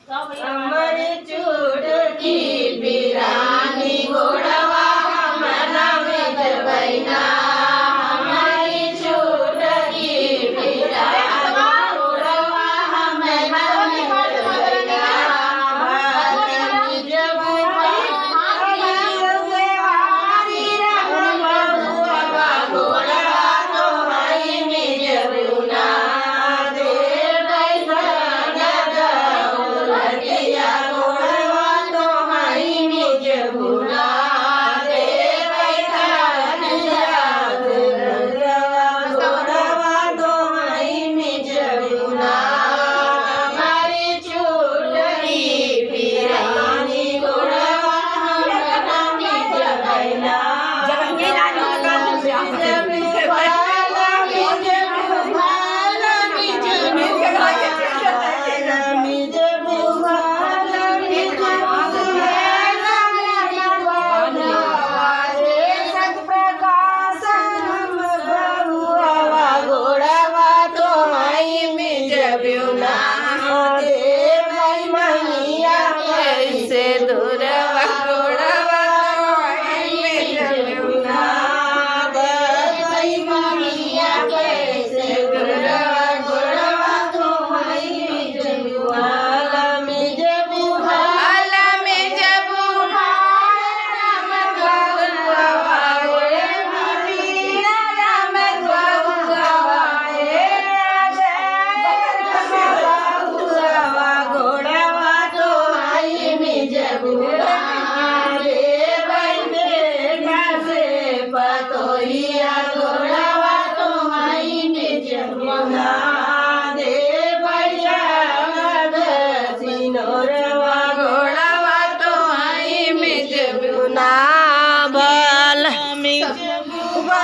हमारी चुटकी पिरानी गोड़वा हमना में जबैना हमारी चुटकी पिरानी गोड़वा हमना में जबैना जब हरी रंग बबुआ गोड़वा तो हई में जबुना दे बैठा लगिया गोड़वा तो हई में जबुना दे बैठा गोड़वा तो हई में जबुना हमारी चुटकी पिरानी गोड़वा हमना में जबैना पतोहिया गोड़वा तो हई में जमुना दे भैया सिनोरवा गोड़वा तो हई में जमुना भल में जमुना